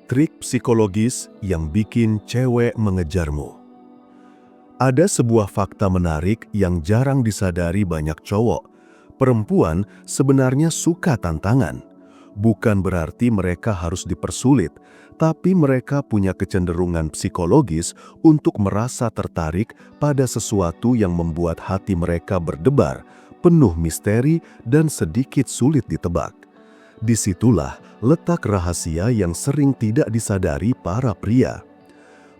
Trik psikologis yang bikin cewek mengejarmu. Ada sebuah fakta menarik yang jarang disadari banyak cowok. Perempuan sebenarnya suka tantangan. Bukan berarti mereka harus dipersulit, tapi mereka punya kecenderungan psikologis untuk merasa tertarik pada sesuatu yang membuat hati mereka berdebar, penuh misteri dan sedikit sulit ditebak. Disitulah letak rahasia yang sering tidak disadari para pria.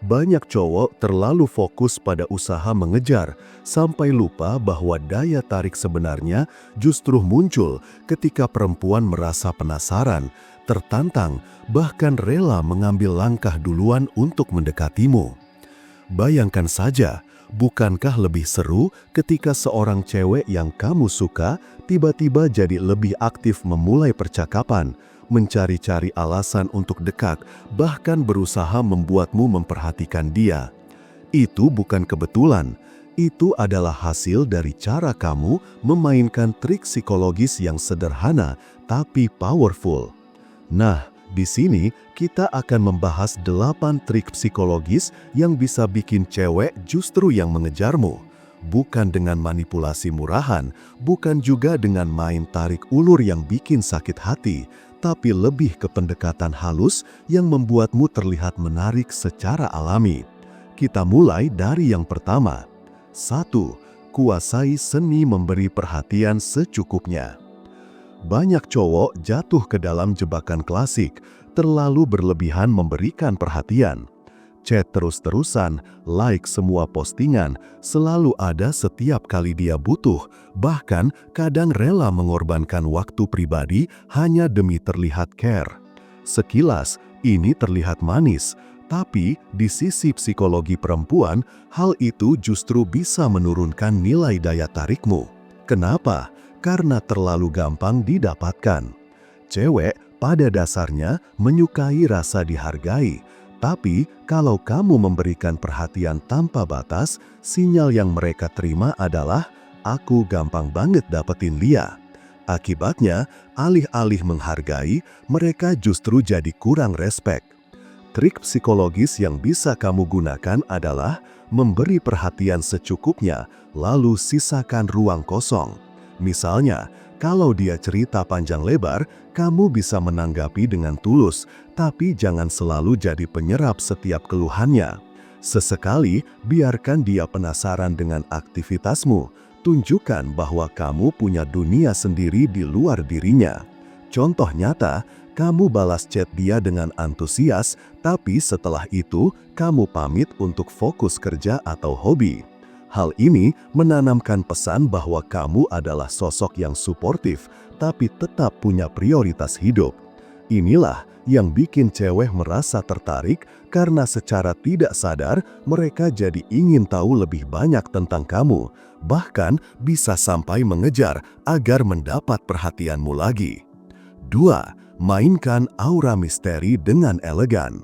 Banyak cowok terlalu fokus pada usaha mengejar, sampai lupa bahwa daya tarik sebenarnya justru muncul ketika perempuan merasa penasaran, tertantang, bahkan rela mengambil langkah duluan untuk mendekatimu. Bayangkan saja, bukankah lebih seru ketika seorang cewek yang kamu suka tiba-tiba jadi lebih aktif memulai percakapan, mencari-cari alasan untuk dekat, bahkan berusaha membuatmu memperhatikan dia? Itu bukan kebetulan, itu adalah hasil dari cara kamu memainkan trik psikologis yang sederhana tapi powerful. Nah, di sini kita akan membahas 8 trik psikologis yang bisa bikin cewek justru yang mengejarmu. Bukan dengan manipulasi murahan, bukan juga dengan main tarik ulur yang bikin sakit hati, tapi lebih ke pendekatan halus yang membuatmu terlihat menarik secara alami. Kita mulai dari yang pertama. 1. Kuasai seni memberi perhatian secukupnya. Banyak cowok jatuh ke dalam jebakan klasik, terlalu berlebihan memberikan perhatian. Chat terus-terusan, like semua postingan, selalu ada setiap kali dia butuh, bahkan kadang rela mengorbankan waktu pribadi hanya demi terlihat care. Sekilas, ini terlihat manis, tapi di sisi psikologi perempuan, hal itu justru bisa menurunkan nilai daya tarikmu. Kenapa? Karena terlalu gampang didapatkan. Cewek pada dasarnya menyukai rasa dihargai, tapi kalau kamu memberikan perhatian tanpa batas, sinyal yang mereka terima adalah, "Aku gampang banget dapetin dia." Akibatnya, alih-alih menghargai, mereka justru jadi kurang respek. Trik psikologis yang bisa kamu gunakan adalah memberi perhatian secukupnya, lalu sisakan ruang kosong. Misalnya, kalau dia cerita panjang lebar, kamu bisa menanggapi dengan tulus, tapi jangan selalu jadi penyerap setiap keluhannya. Sesekali, biarkan dia penasaran dengan aktivitasmu. Tunjukkan bahwa kamu punya dunia sendiri di luar dirinya. Contoh nyata, kamu balas chat dia dengan antusias, tapi setelah itu, kamu pamit untuk fokus kerja atau hobi. Hal ini menanamkan pesan bahwa kamu adalah sosok yang suportif, tapi tetap punya prioritas hidup. Inilah yang bikin cewek merasa tertarik karena secara tidak sadar mereka jadi ingin tahu lebih banyak tentang kamu, bahkan bisa sampai mengejar agar mendapat perhatianmu lagi. 2. Mainkan aura misteri dengan elegan.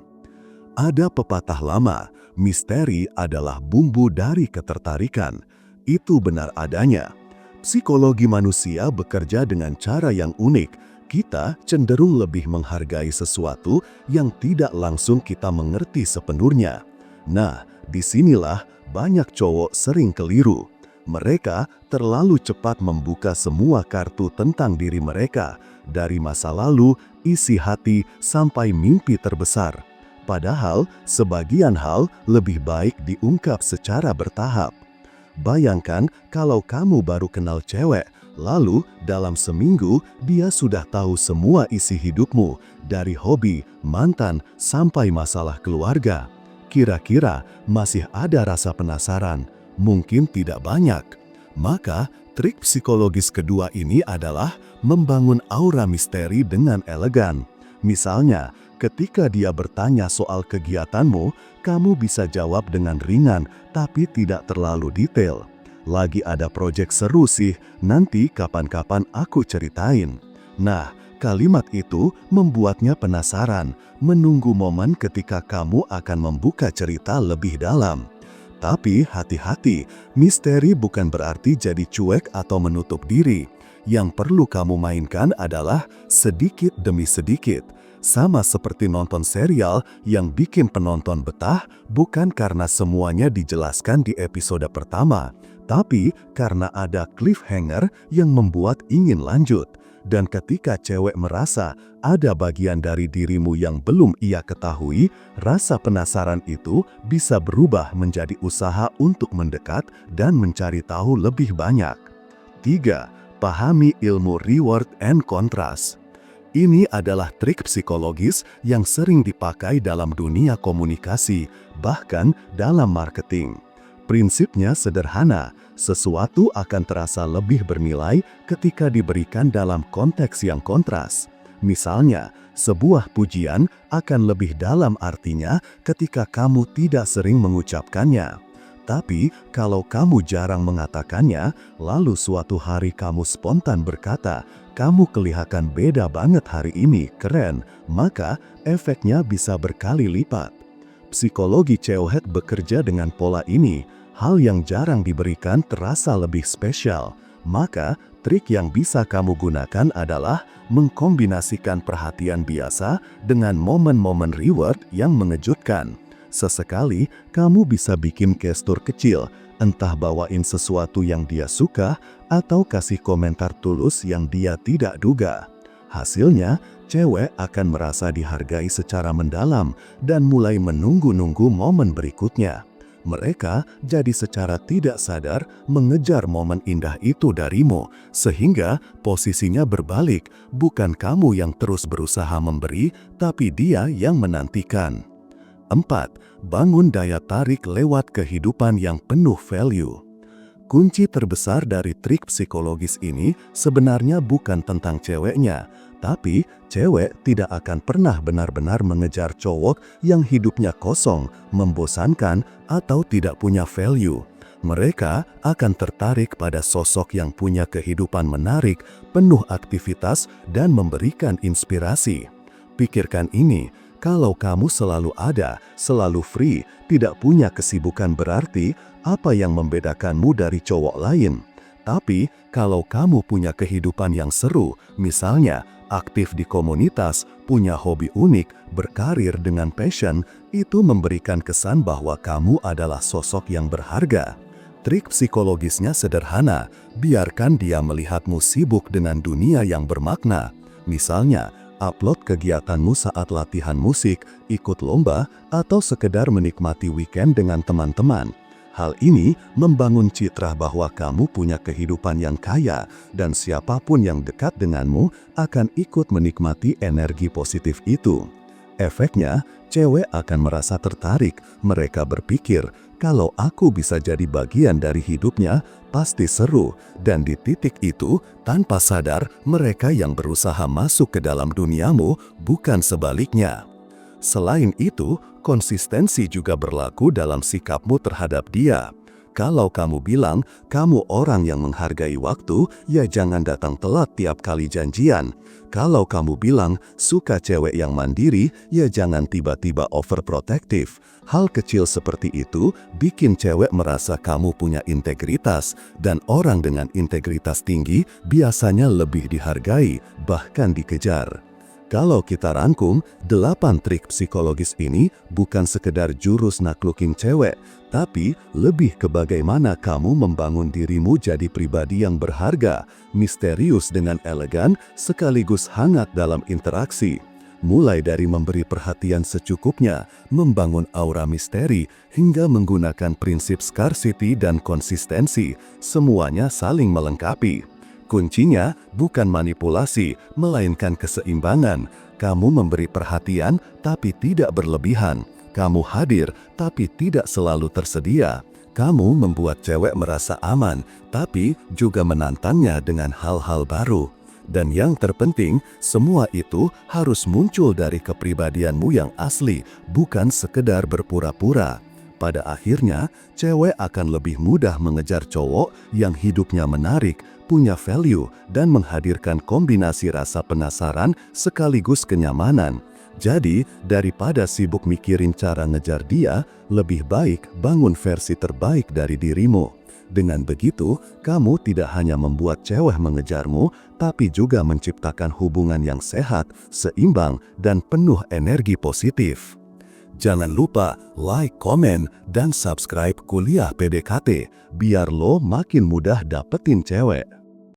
Ada pepatah lama, misteri adalah bumbu dari ketertarikan. Itu benar adanya. Psikologi manusia bekerja dengan cara yang unik. Kita cenderung lebih menghargai sesuatu yang tidak langsung kita mengerti sepenuhnya. Nah, disinilah banyak cowok sering keliru. Mereka terlalu cepat membuka semua kartu tentang diri mereka, dari masa lalu, isi hati, sampai mimpi terbesar. Padahal, sebagian hal lebih baik diungkap secara bertahap. Bayangkan kalau kamu baru kenal cewek, lalu dalam seminggu dia sudah tahu semua isi hidupmu, dari hobi, mantan, sampai masalah keluarga. Kira-kira masih ada rasa penasaran? Mungkin tidak banyak. Maka, trik psikologis kedua ini adalah membangun aura misteri dengan elegan. Misalnya, ketika dia bertanya soal kegiatanmu, kamu bisa jawab dengan ringan tapi tidak terlalu detail. "Lagi ada proyek seru sih, nanti kapan-kapan aku ceritain." Nah, kalimat itu membuatnya penasaran, menunggu momen ketika kamu akan membuka cerita lebih dalam. Tapi hati-hati, misteri bukan berarti jadi cuek atau menutup diri. Yang perlu kamu mainkan adalah sedikit demi sedikit. Sama seperti nonton serial yang bikin penonton betah bukan karena semuanya dijelaskan di episode pertama, tapi karena ada cliffhanger yang membuat ingin lanjut. Dan ketika cewek merasa ada bagian dari dirimu yang belum ia ketahui, rasa penasaran itu bisa berubah menjadi usaha untuk mendekat dan mencari tahu lebih banyak. 3. Pahami ilmu reward and contrast. Ini adalah trik psikologis yang sering dipakai dalam dunia komunikasi, bahkan dalam marketing. Prinsipnya sederhana, sesuatu akan terasa lebih bernilai ketika diberikan dalam konteks yang kontras. Misalnya, sebuah pujian akan lebih dalam artinya ketika kamu tidak sering mengucapkannya. Tapi, kalau kamu jarang mengatakannya, lalu suatu hari kamu spontan berkata, "Kamu kelihatan beda banget hari ini, keren," maka efeknya bisa berkali lipat. Psikologi cewek bekerja dengan pola ini. Hal yang jarang diberikan terasa lebih spesial. Maka, trik yang bisa kamu gunakan adalah mengkombinasikan perhatian biasa dengan momen-momen reward yang mengejutkan. Sesekali, kamu bisa bikin gestur kecil, entah bawain sesuatu yang dia suka atau kasih komentar tulus yang dia tidak duga. Hasilnya, cewek akan merasa dihargai secara mendalam dan mulai menunggu-nunggu momen berikutnya. Mereka jadi secara tidak sadar mengejar momen indah itu darimu, sehingga posisinya berbalik, bukan kamu yang terus berusaha memberi, tapi dia yang menantikan. 4. Bangun daya tarik lewat kehidupan yang penuh value. Kunci terbesar dari trik psikologis ini sebenarnya bukan tentang ceweknya, tapi cewek tidak akan pernah benar-benar mengejar cowok yang hidupnya kosong, membosankan, atau tidak punya value. Mereka akan tertarik pada sosok yang punya kehidupan menarik, penuh aktivitas, dan memberikan inspirasi. Pikirkan ini, kalau kamu selalu ada, selalu free, tidak punya kesibukan berarti, apa yang membedakanmu dari cowok lain? Tapi, kalau kamu punya kehidupan yang seru, misalnya aktif di komunitas, punya hobi unik, berkarir dengan passion, itu memberikan kesan bahwa kamu adalah sosok yang berharga. Trik psikologisnya sederhana, biarkan dia melihatmu sibuk dengan dunia yang bermakna. Misalnya, upload kegiatanmu saat latihan musik, ikut lomba, atau sekedar menikmati weekend dengan teman-teman. Hal ini membangun citra bahwa kamu punya kehidupan yang kaya dan siapapun yang dekat denganmu akan ikut menikmati energi positif itu. Efeknya, cewek akan merasa tertarik. Mereka berpikir, kalau aku bisa jadi bagian dari hidupnya, pasti seru. Dan di titik itu, tanpa sadar, mereka yang berusaha masuk ke dalam duniamu, bukan sebaliknya. Selain itu, konsistensi juga berlaku dalam sikapmu terhadap dia. Kalau kamu bilang kamu orang yang menghargai waktu, ya jangan datang telat tiap kali janjian. Kalau kamu bilang suka cewek yang mandiri, ya jangan tiba-tiba overprotective. Hal kecil seperti itu bikin cewek merasa kamu punya integritas, dan orang dengan integritas tinggi biasanya lebih dihargai, bahkan dikejar. Kalau kita rangkum, 8 trik psikologis ini bukan sekedar jurus naklukin cewek, tapi lebih ke bagaimana kamu membangun dirimu jadi pribadi yang berharga, misterius dengan elegan, sekaligus hangat dalam interaksi. Mulai dari memberi perhatian secukupnya, membangun aura misteri, hingga menggunakan prinsip scarcity dan konsistensi, semuanya saling melengkapi. Kuncinya bukan manipulasi, melainkan keseimbangan. Kamu memberi perhatian, tapi tidak berlebihan. Kamu hadir, tapi tidak selalu tersedia. Kamu membuat cewek merasa aman, tapi juga menantangnya dengan hal-hal baru. Dan yang terpenting, semua itu harus muncul dari kepribadianmu yang asli, bukan sekedar berpura-pura. Pada akhirnya, cewek akan lebih mudah mengejar cowok yang hidupnya menarik, punya value, dan menghadirkan kombinasi rasa penasaran sekaligus kenyamanan. Jadi, daripada sibuk mikirin cara ngejar dia, lebih baik bangun versi terbaik dari dirimu. Dengan begitu, kamu tidak hanya membuat cewek mengejarmu, tapi juga menciptakan hubungan yang sehat, seimbang, dan penuh energi positif. Jangan lupa like, komen, dan subscribe Kuliah PDKT, biar lo makin mudah dapetin cewek.